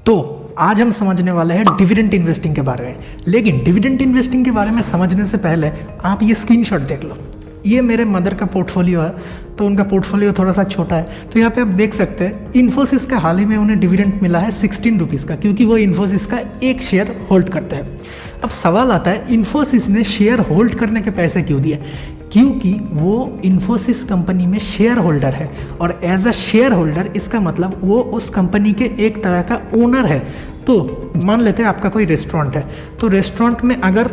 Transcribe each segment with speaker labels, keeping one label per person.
Speaker 1: तो आज हम समझने वाले हैं डिविडेंड इन्वेस्टिंग के बारे में। लेकिन डिविडेंड इन्वेस्टिंग के बारे में समझने से पहले आप ये स्क्रीनशॉट देख लो। ये मेरे मदर का पोर्टफोलियो है, तो उनका पोर्टफोलियो थोड़ा सा छोटा है। तो यहाँ पे आप देख सकते हैं इन्फोसिस का हाल ही में उन्हें डिविडेंड मिला है 16 रुपीज़ का, क्योंकि वो इन्फोसिस का एक शेयर होल्ड करते हैं। अब सवाल आता है इन्फोसिस ने शेयर होल्ड करने के पैसे क्यों दिए? क्योंकि वो इन्फोसिस कंपनी में शेयर होल्डर है, और एज अ शेयर होल्डर इसका मतलब वो उस कंपनी के एक तरह का ओनर है। तो मान लेते हैं आपका कोई रेस्टोरेंट है, तो रेस्टोरेंट में अगर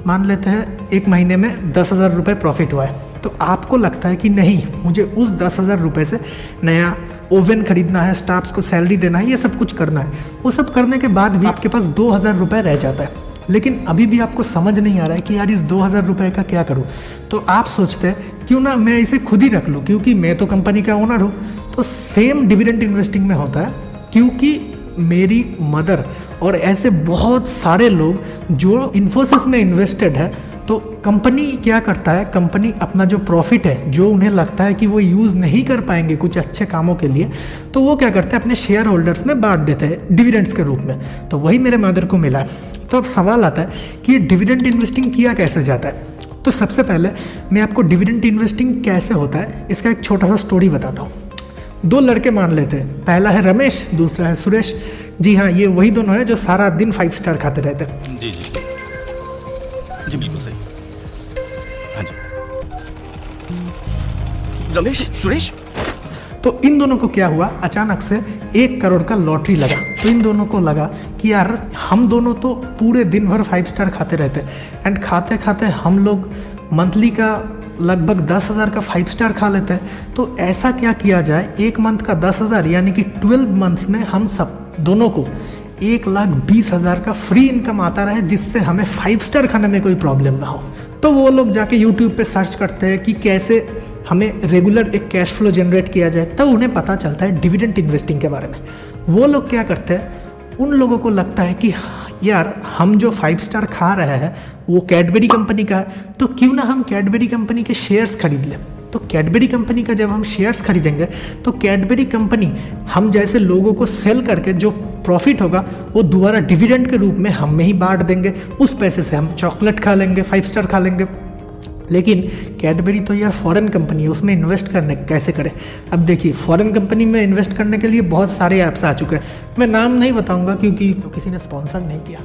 Speaker 1: मान लेते हैं एक महीने में 10,000 रुपये प्रॉफिट हुआ है, तो आपको लगता है कि नहीं, मुझे उस 10,000 रुपये से नया ओवन खरीदना है, स्टाफ्स को सैलरी देना है, ये सब कुछ करना है। वो सब करने के बाद भी आपके पास 2,000 रुपये रह जाता है, लेकिन अभी भी आपको समझ नहीं आ रहा है कि यार इस 2,000 रुपये का क्या करूं। तो आप सोचते हैं क्यों ना मैं इसे खुद ही रख लूं, क्योंकि मैं तो कंपनी का ओनर हूं। तो सेम डिविडेंड इन्वेस्टिंग में होता है, क्योंकि मेरी मदर और ऐसे बहुत सारे लोग जो इन्फोसिस में इन्वेस्टेड है, तो कंपनी क्या करता है, कंपनी अपना जो प्रॉफिट है, जो उन्हें लगता है कि वो यूज़ नहीं कर पाएंगे कुछ अच्छे कामों के लिए, तो वो क्या करते हैं अपने शेयर होल्डर्स में बांट देते हैं डिविडेंड्स के रूप में। तो वही मेरे मदर को मिला है। तो अब सवाल आता है कि डिविडेंड इन्वेस्टिंग किया कैसे जाता है। तो सबसे पहले मैं आपको डिविडेंड इन्वेस्टिंग कैसे होता है इसका एक छोटा सा स्टोरी बताता हूँ। 2 लड़के मान लेते हैं, पहला है रमेश, दूसरा है सुरेश। जी हाँ, ये वही दोनों हैं जो सारा दिन 5 स्टार खाते रहते हैं।
Speaker 2: जी जी जी बिल्कुल सही। हाँ जी। रमेश, सुरेश।
Speaker 1: तो इन दोनों को क्या हुआ, अचानक से 1 करोड़ का लॉटरी लगा। तो इन दोनों को लगा कि यार हम दोनों तो पूरे दिन भर 5 स्टार खाते रहते एंड खाते खाते हम लोग मंथली का लगभग 10,000 का 5 स्टार खा लेते हैं। तो ऐसा क्या किया जाए, 1 मंथ का 10,000 यानी कि 12 मंथ्स में हम सब दोनों को 1,20,000 का फ्री इनकम आता रहे, जिससे हमें 5 स्टार खाने में कोई प्रॉब्लम ना हो। तो वो लोग जाके यूट्यूब पे सर्च करते हैं कि कैसे हमें रेगुलर एक कैश फ्लो जनरेट किया जाए। तब उन्हें पता चलता है डिविडेंड इन्वेस्टिंग के बारे में। वो लोग क्या करते हैं, उन लोगों को लगता है कि यार हम जो 5 स्टार खा रहे हैं वो कैडबरी कंपनी का है, तो क्यों ना हम कैडबरी कंपनी के शेयर्स खरीद लें। तो कैडबरी कंपनी का जब हम शेयर्स खरीदेंगे तो कैडबरी कंपनी हम जैसे लोगों को सेल करके जो प्रॉफिट होगा वो दोबारा डिविडेंड के रूप में हम में ही बांट देंगे। उस पैसे से हम चॉकलेट खा लेंगे, 5 स्टार खा लेंगे। लेकिन कैडबरी तो यार फॉरेन कंपनी है, उसमें इन्वेस्ट करने कैसे करें। अब देखिए, फॉरेन कंपनी में इन्वेस्ट करने के लिए बहुत सारे ऐप्स आ चुके हैं। मैं नाम नहीं बताऊंगा क्योंकि किसी ने स्पॉन्सर नहीं किया।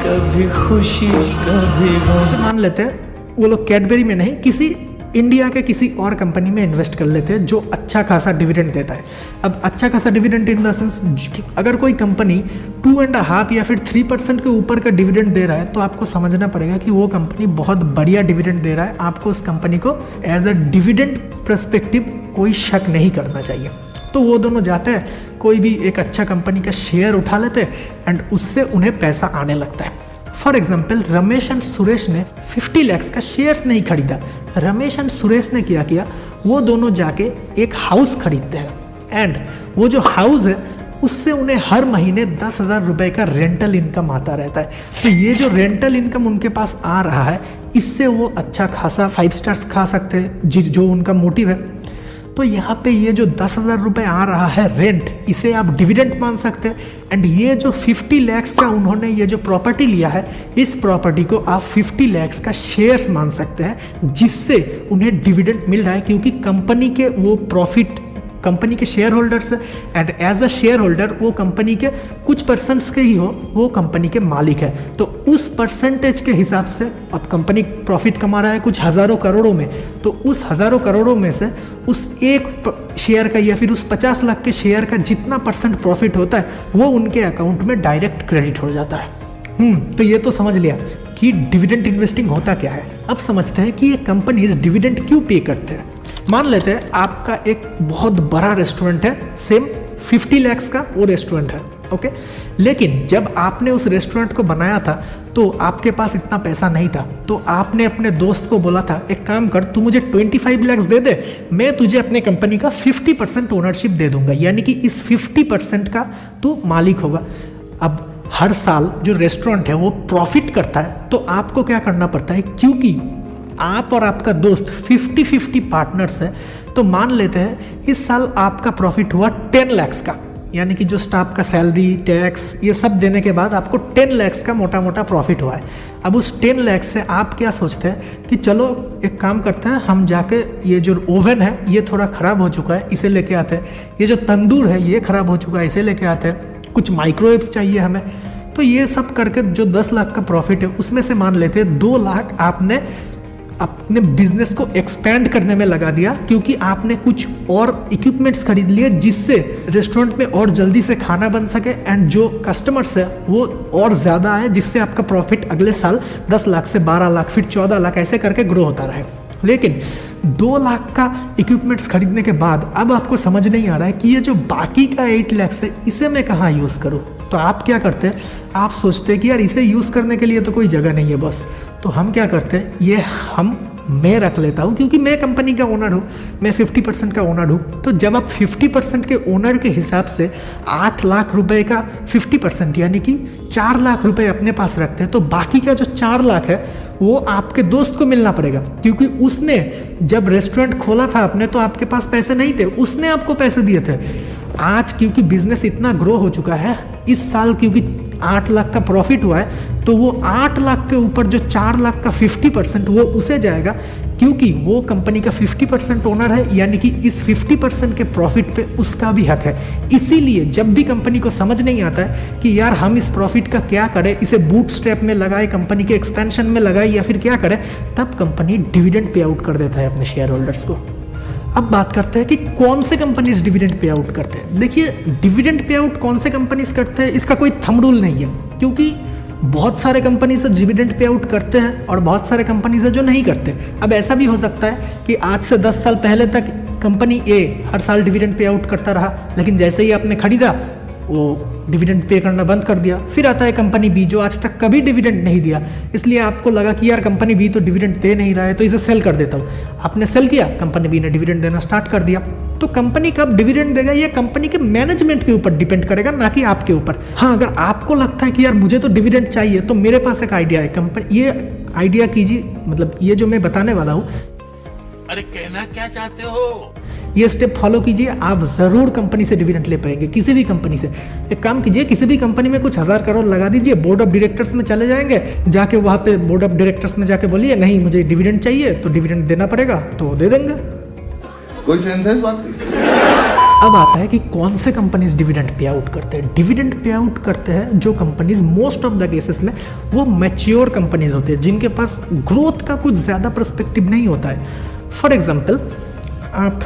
Speaker 3: कभी खुशी कभी गम।
Speaker 1: मान लेते हैं वो लोग कैडबरी में नहीं, किसी इंडिया के किसी और कंपनी में इन्वेस्ट कर लेते हैं जो अच्छा खासा डिविडेंड देता है। अब अच्छा खासा डिविडेंड इन द सेंस, अगर कोई कंपनी 2.5 या फिर 3% के ऊपर का डिविडेंड दे रहा है, तो आपको समझना पड़ेगा कि वो कंपनी बहुत बढ़िया डिविडेंड दे रहा है। आपको उस कंपनी को एज अ डिविडेंड पर्सपेक्टिव कोई शक नहीं करना चाहिए। तो वो दोनों जाते हैं, कोई भी एक अच्छा कंपनी का शेयर उठा लेते हैं एंड उससे उन्हें पैसा आने लगता है। For example, Ramesh and Suresh ने 50 लाख का शेयर्स नहीं खरीदा। रमेश एंड सुरेश ने क्या किया, वो दोनों जाके एक हाउस खरीदते हैं एंड वो जो हाउस है उससे उन्हें हर महीने 10,000 रुपये का रेंटल इनकम आता रहता है। तो ये जो रेंटल इनकम उनके पास आ रहा है, इससे वो अच्छा खासा 5 स्टार्स खा सकते हैं, जो उनका मोटिव है। तो यहाँ पे ये जो 10,000 रुपये आ रहा है रेंट, इसे आप डिविडेंड मान सकते हैं। एंड ये जो 50 लाख का उन्होंने ये जो प्रॉपर्टी लिया है, इस प्रॉपर्टी को आप 50 लाख का शेयर्स मान सकते हैं, जिससे उन्हें डिविडेंड मिल रहा है, क्योंकि कंपनी के वो प्रॉफिट कंपनी के shareholders and as a shareholder वो कंपनी के कुछ परसेंट्स के ही हो, वो कंपनी के मालिक है। तो उस परसेंटेज के हिसाब से अब कंपनी प्रॉफिट कमा रहा है कुछ हज़ारों करोड़ों में, तो उस हज़ारों करोड़ों में से उस एक शेयर का या फिर उस 50 लाख के शेयर का जितना परसेंट प्रॉफिट होता है वो उनके अकाउंट में डायरेक्ट क्रेडिट हो जाता है। तो ये तो समझ लिया कि डिविडेंड इन्वेस्टिंग होता क्या है। अब समझते हैं कि ये कंपनीज डिविडेंड क्यों पे करते हैं। मान लेते हैं आपका एक बहुत बड़ा रेस्टोरेंट है, सेम 50 लाख का वो रेस्टोरेंट है, ओके। लेकिन जब आपने उस रेस्टोरेंट को बनाया था तो आपके पास इतना पैसा नहीं था, तो आपने अपने दोस्त को बोला था एक काम कर, तू मुझे 25 लाख दे दे, मैं तुझे अपने कंपनी का 50% ओनरशिप दे दूंगा, यानी कि इस 50% का तू मालिक होगा। अब हर साल जो रेस्टोरेंट है वो प्रॉफिट करता है, तो आपको क्या करना पड़ता है, क्योंकि आप और आपका दोस्त 50-50 पार्टनर्स है, तो मान लेते हैं इस साल आपका प्रॉफिट हुआ 10 लाख का, यानी कि जो स्टाफ का सैलरी, टैक्स, ये सब देने के बाद आपको 10 लाख का मोटा मोटा प्रॉफिट हुआ है। अब उस 10 लाख से आप क्या सोचते हैं कि चलो एक काम करते हैं, हम जाके ये जो ओवन है ये थोड़ा ख़राब हो चुका है, इसे लेके आते हैं, ये जो तंदूर है ये ख़राब हो चुका है, इसे लेके आते हैं, कुछ माइक्रोवेव्स चाहिए हमें। तो ये सब करके जो 10 लाख का प्रॉफिट है उसमें से मान लेते हैं 2 लाख आपने अपने बिजनेस को एक्सपेंड करने में लगा दिया, क्योंकि आपने कुछ और इक्विपमेंट्स खरीद लिए जिससे रेस्टोरेंट में और जल्दी से खाना बन सके एंड जो कस्टमर्स है वो और ज़्यादा आए, जिससे आपका प्रॉफिट अगले साल 10 लाख से 12 लाख फिर 14 लाख ऐसे करके ग्रो होता रहे। लेकिन 2 लाख का इक्विपमेंट्स खरीदने के बाद अब आपको समझ नहीं आ रहा है कि ये जो बाकी का 8 लाख है इसे मैं कहाँ यूज़ करूँ। तो आप क्या करते हैं, आप सोचते हैं कि यार इसे यूज़ करने के लिए तो कोई जगह नहीं है बस। तो हम क्या करते हैं, ये मैं रख लेता हूँ, क्योंकि मैं कंपनी का ओनर हूँ, मैं 50% का ओनर हूँ। तो जब आप 50% के ओनर के हिसाब से 8 लाख रुपए का 50% यानी कि 4 लाख रुपए अपने पास रखते हैं, तो बाकी का जो 4 लाख है वो आपके दोस्त को मिलना पड़ेगा, क्योंकि उसने जब रेस्टोरेंट खोला था आपने तो आपके पास पैसे नहीं थे, उसने आपको पैसे दिए थे। आज क्योंकि बिजनेस इतना ग्रो हो चुका है, इस साल क्योंकि 8 लाख का प्रॉफिट हुआ है, तो वो 8 लाख के ऊपर जो 4 लाख का 50% वो उसे जाएगा, क्योंकि वो कंपनी का 50% ओनर है, यानी कि इस 50% के प्रॉफिट पे उसका भी हक है। इसीलिए जब भी कंपनी को समझ नहीं आता है कि यार हम इस प्रॉफिट का क्या करें, इसे बूटस्ट्रैप में लगाए, कंपनी के एक्सपेंशन में लगाए या फिर क्या करें, तब कंपनी डिविडेंड पे आउट कर देता है अपने शेयर होल्डर्स को। अब बात करते हैं कि कौन से कंपनीज डिविडेंड पे आउट करते हैं। देखिए, डिविडेंड पे आउट कौन से कंपनीज करते हैं इसका कोई थंब रूल नहीं है, क्योंकि बहुत सारे कंपनीज डिविडेंड पे आउट करते हैं और बहुत सारे कंपनीज है जो नहीं करते। अब ऐसा भी हो सकता है कि आज से 10 साल पहले तक कंपनी ए हर साल डिविडेंड पे आउट करता रहा, लेकिन जैसे ही आपने खरीदा वो डिविडेंड पे करना बंद कर दिया। फिर आता है कंपनी बी जो आज तक कभी डिविडेंड नहीं दिया, इसलिए आपको लगा कि यार कंपनी बी तो डिविडेंड दे नहीं रहा है तो इसे सेल कर देता हूँ। आपने सेल किया, कंपनी बी ने डिविडेंड देना स्टार्ट कर दिया। तो कंपनी कब डिविडेंड देगा ये कंपनी के मैनेजमेंट के ऊपर डिपेंड करेगा, ना कि आपके ऊपर। हाँ, अगर आपको लगता है कि यार मुझे तो डिविडेंड चाहिए, तो मेरे पास एक आइडिया है। कंपनी ये आइडिया कीजिए, मतलब ये जो मैं बताने वाला हूँ,
Speaker 2: अरे कहना क्या चाहते हो,
Speaker 1: ये स्टेप फॉलो कीजिए, आप ज़रूर कंपनी से डिविडेंड ले पाएंगे, किसी भी कंपनी से। एक काम कीजिए, किसी भी कंपनी में कुछ 1000 करोड़ लगा दीजिए, बोर्ड ऑफ डायरेक्टर्स में चले जाएंगे, जाके वहाँ पे बोर्ड ऑफ डायरेक्टर्स में जाके बोलिए नहीं मुझे डिविडेंड चाहिए, तो डिविडेंड देना पड़ेगा, तो दे देंगे।
Speaker 4: कोई सेंस है इस बात की?
Speaker 1: अब आता है कि कौन से कंपनीज डिविडेंड पे आउट करते हैं। डिविडेंड पे आउट करते हैं जो companies most of the cases में वो मैच्योर कंपनीज होते हैं, जिनके पास ग्रोथ का कुछ ज़्यादा पर्सपेक्टिव नहीं होता है। फॉर एग्जाम्पल आप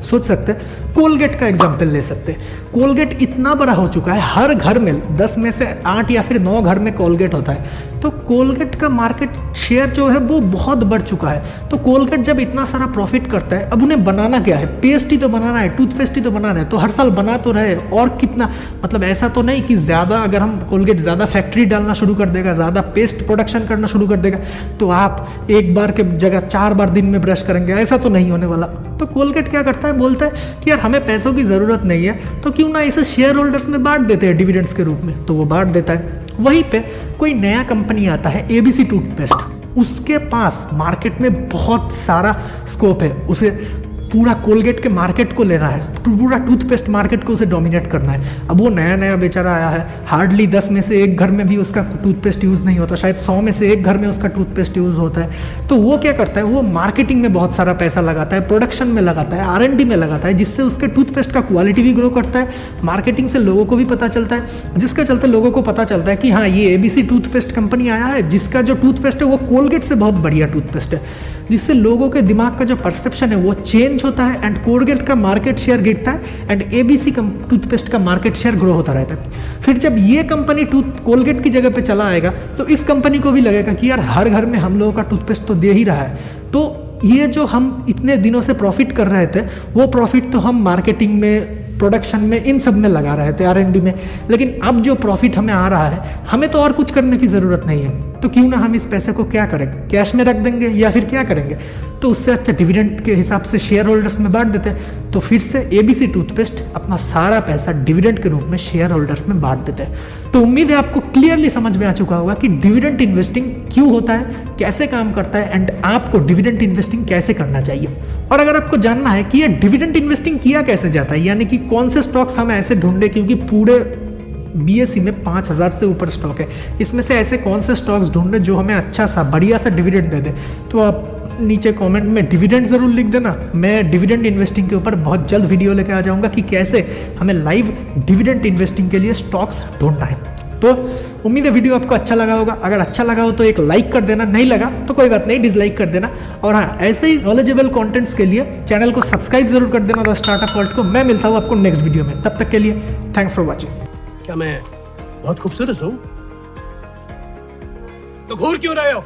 Speaker 1: सोच सकते हैं, कोलगेट का एग्जाम्पल ले सकते हैं। कोलगेट इतना बड़ा हो चुका है, हर घर में 10 में से 8 या फिर 9 घर में कोलगेट होता है। तो कोलगेट का मार्केट शेयर जो है वो बहुत बढ़ चुका है। तो कोलगेट जब इतना सारा प्रॉफिट करता है, अब उन्हें बनाना क्या है, पेस्ट ही तो बनाना है, टूथपेस्ट ही तो बनाना है, तो हर साल बना तो रहे। और कितना, मतलब ऐसा तो नहीं कि ज़्यादा अगर हम कोलगेट ज़्यादा फैक्ट्री डालना शुरू कर देगा, ज़्यादा पेस्ट प्रोडक्शन करना शुरू कर देगा, तो आप एक बार के जगह 4 बार दिन में ब्रश करेंगे, ऐसा तो नहीं होने वाला। तो कोलगेट क्या करता है, बोलता है कि यार हमें पैसों की ज़रूरत नहीं है, तो क्यों ना इसे शेयर होल्डर्स में बांट देते हैं डिविडेंड्स के रूप में, तो वो बांट देता है। वहीं पे कोई नया कंपनी आता है, एबीसी टूथपेस्ट, उसके पास मार्केट में बहुत सारा स्कोप है, उसे पूरा कोलगेट के मार्केट को लेना है, पूरा टूथपेस्ट मार्केट को उसे डोमिनेट करना है। अब वो नया नया बेचारा आया है, हार्डली 10 में से 1 घर में भी उसका टूथपेस्ट यूज़ नहीं होता, शायद 100 में से 1 घर में उसका टूथपेस्ट यूज़ होता है। तो वो क्या करता है, वो मार्केटिंग में बहुत सारा पैसा लगाता है, प्रोडक्शन में लगाता है, R&D में लगाता है, जिससे उसके टूथपेस्ट का क्वालिटी भी ग्रो करता है, मार्केटिंग से लोगों को भी पता चलता है, जिसके चलते लोगों को पता चलता है कि हाँ ये एबीसी टूथपेस्ट कंपनी आया है, जिसका जो टूथपेस्ट है वो कोलगेट से बहुत बढ़िया टूथपेस्ट है, जिससे लोगों के दिमाग का जो परसेप्शन है वो चेंज होता है एंड कोलगेट का मार्केट शेयर गिरता है एंड एबीसी टूथपेस्ट का मार्केट शेयर ग्रो होता रहता है। फिर जब ये कंपनी कोलगेट की जगह पे चला आएगा तो इस कंपनी को भी लगेगा कि यार हर घर में हम लोगों का टूथपेस्ट तो दे ही रहा है, तो ये जो हम इतने दिनों से प्रॉफिट कर रहे थे वो प्रॉफिट तो हम मार्केटिंग में, प्रोडक्शन में, इन सब में लगा रहे थे, R&D में, लेकिन अब जो प्रॉफिट हमें आ रहा है हमें तो और कुछ करने की ज़रूरत नहीं है। तो क्यों ना हम इस पैसे को क्या करें, कैश में रख देंगे या फिर क्या करेंगे, तो उससे अच्छा डिविडेंड के हिसाब से शेयर होल्डर्स में बांट देते हैं। तो फिर से एबीसी टूथपेस्ट अपना सारा पैसा डिविडेंड के रूप में शेयर होल्डर्स में बांट देते हैं। तो उम्मीद है आपको क्लियरली समझ में आ चुका होगा कि डिविडेंड इन्वेस्टिंग क्यों होता है, कैसे काम करता है एंड आपको डिविडेंड इन्वेस्टिंग कैसे करना चाहिए। और अगर आपको जानना है कि ये डिविडेंड इन्वेस्टिंग किया कैसे जाता है, यानी कि कौन से स्टॉक्स हम ऐसे ढूंढे, क्योंकि पूरे बीएसई में 5000 से ऊपर स्टॉक है, इसमें से ऐसे कौन से स्टॉक्स ढूंढे जो हमें अच्छा सा बढ़िया सा डिविडेंड दे दे, तो आप नीचे कमेंट में डिविडेंड ज़रूर लिख देना। मैं डिविडेंड इन्वेस्टिंग के ऊपर बहुत जल्द वीडियो लेकर आ जाऊंगा कि कैसे हमें लाइव डिविडेंड इन्वेस्टिंग के लिए स्टॉक्स ढूंढना है। तो उम्मीद है वीडियो आपको अच्छा लगा होगा। अगर अच्छा लगा हो तो एक लाइक कर देना, नहीं लगा तो कोई बात नहीं, डिसलाइक कर देना। और हाँ, ऐसे ही नॉलेजेबल कंटेंट्स के लिए चैनल को सब्सक्राइब जरूर कर देना द स्टार्टअप वर्ल्ड को। मैं मिलता हूँ आपको नेक्स्ट वीडियो में, तब तक के लिए थैंक्स फॉर वॉचिंग।
Speaker 5: क्या मैं बहुत खूबसूरत हूँ? तो घूर क्यों रहे हो?